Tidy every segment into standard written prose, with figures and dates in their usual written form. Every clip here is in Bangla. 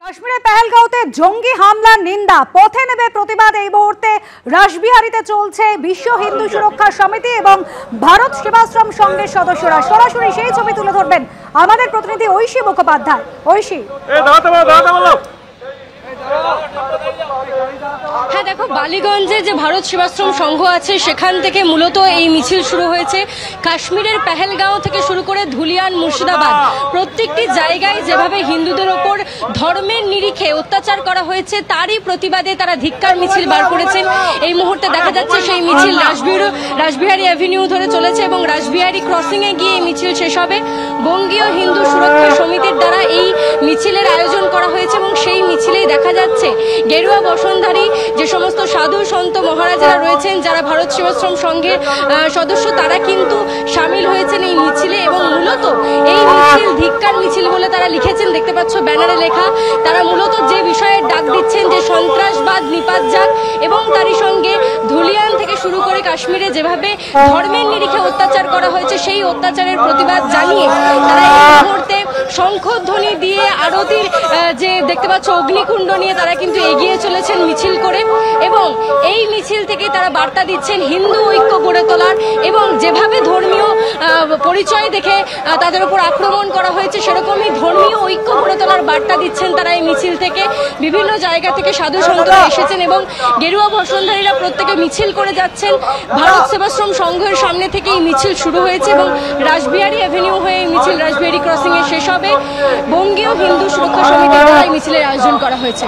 কাশ্মীরের পেহেলগাঁওতে জঙ্গি হামলার নিন্দা, পথে নেমে প্রতিবাদ। এই মুহূর্তে রাসবিহারীতে চলছে বিশ্ব হিন্দু সুরক্ষা সমিতি এবং ভারত সেবাশ্রম সংঘের সদস্যরা। সরাসরি সেই ছবি তুলে ধরবেন আমাদের প্রতিনিধি ঐশী মুখোপাধ্যায়। ঐশী, হ্যাঁ দেখো, বালিগঞ্জে যে ভারত সেবাশ্রম সংঘ আছে সেখান থেকে মূলত এই মিছিল শুরু হয়েছে। কাশ্মীরের পেহেলগাঁও থেকে শুরু করে ধুলিয়ান, মুর্শিদাবাদ, প্রত্যেকটি জায়গায় যেভাবে হিন্দুদের ওপর ধর্মের নিরিখে অত্যাচার করা হয়েছে তারই প্রতিবাদে তারা ধিক্কার মিছিল বার করেছেন। এই মুহূর্তে দেখা যাচ্ছে সেই মিছিল রাসবিহারী অ্যাভিনিউ ধরে চলেছে এবং রাসবিহারী ক্রসিংয়ে গিয়ে এই মিছিল শেষ হবে। বঙ্গীয় হিন্দু সুরক্ষা সমিতির দ্বারা এই মিছিলের আয়োজন করা হয়েছে এবং সেই মিছিলেই দেখা যাচ্ছে গেরুয়া বসনধারী যে সমস্ত সাধু সন্ত মহারাজারা রয়েছেন, যারা ভারত সেবাশ্রম সংঘের সদস্য, তারা কিন্তু সামিল হয়েছেন এই মিছিলে এবং মূলত এই মিছিল ধিক্কার মিছিল বলে তারা লিখেছেন। দেখতে পাচ্ছ ব্যানারে লেখা। তারা মূলত যে বিষয়ের ডাক দিচ্ছেন যে সন্ত্রাসবাদ নিপাত যাক এবং তারই সঙ্গে ধুলিয়ান থেকে শুরু করে কাশ্মীরে যেভাবে ধর্মের নিরিখে অত্যাচার করা হয়েছে সেই অত্যাচারের প্রতিবাদ জানিয়ে তারা এই মুহূর্তে শঙ্খধ্বনি দিয়ে আরতির যে দেখতে পাচ্ছ অগ্নিকুণ্ড নিয়ে তারা কিন্তু এগিয়ে চলেছেন মিছিল করে এবং এই মিছিল থেকে তারা বার্তা দিচ্ছেন হিন্দু ঐক্য গড়ে তোলার এবং যেভাবে ধর্মীয় পরিচয় দেখে তাদের উপর আক্রমণ করা হয়েছে সেরকমই ধর্মীয় ঐক্য গড়ে তোলার বার্তা দিচ্ছেন তারা এই মিছিল থেকে। বিভিন্ন জায়গা থেকে সাধু সন্তরা এসেছেন এবং গেরুয়া বসনধারীরা প্রত্যেকে মিছিল করে যাচ্ছেন। ভারত সেবাশ্রম সংঘের সামনে থেকে এই মিছিল শুরু হয়েছে এবং রাসবিহারী অ্যাভিনিউ হয়ে এই মিছিল রাসবিহারী ক্রসিংয়ে শেষ হবে। বঙ্গীয় হিন্দু সুরক্ষা সমিতির দ্বারা এই মিছিলের আয়োজন করা হয়েছে।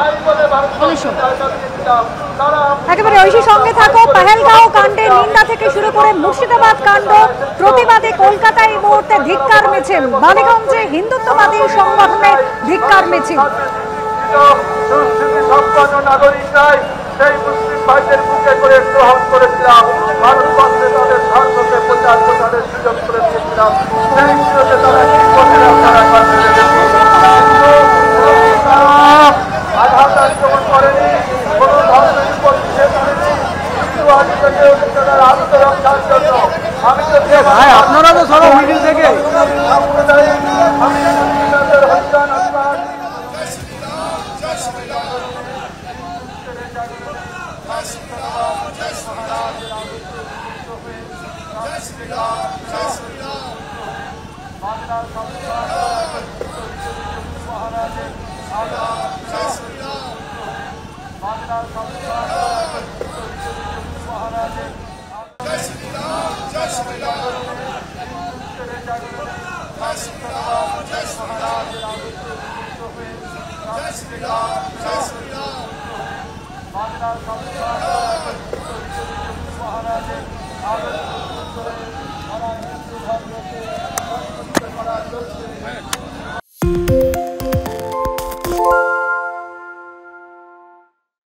একেবারে ঐশী সঙ্গে থাকো। পেহেলগাঁও কাণ্ডের নিন্দা থেকে শুরু করে মুর্শিদাবাদ কাণ্ড প্রতিবাদে কলকাতায় এই মুহূর্তে ধিক্কার মিছিল। বালিগঞ্জে হিন্দুত্ববাদী সংগঠনের ধিক্কার মিছিল। নাগরিকরাই সেই মুসলিম ভাইদের বুকে করে গ্রহণ করেছিলাম, ভারতবর্ষে তাদের ধর্মকে প্রচার প্রচারের সুযোগ করে দিয়েছিলাম। সেই সুযোগে তারা কি করছিলাম, তারা আঘাত আক্রমণ করেনি, কোন ধর্মের উপর নিষেধ করেনি, কিন্তু তাদের আত্মরক্ষার জন্য আমি তো ভাই আপনারা তো সব মিডিল থেকে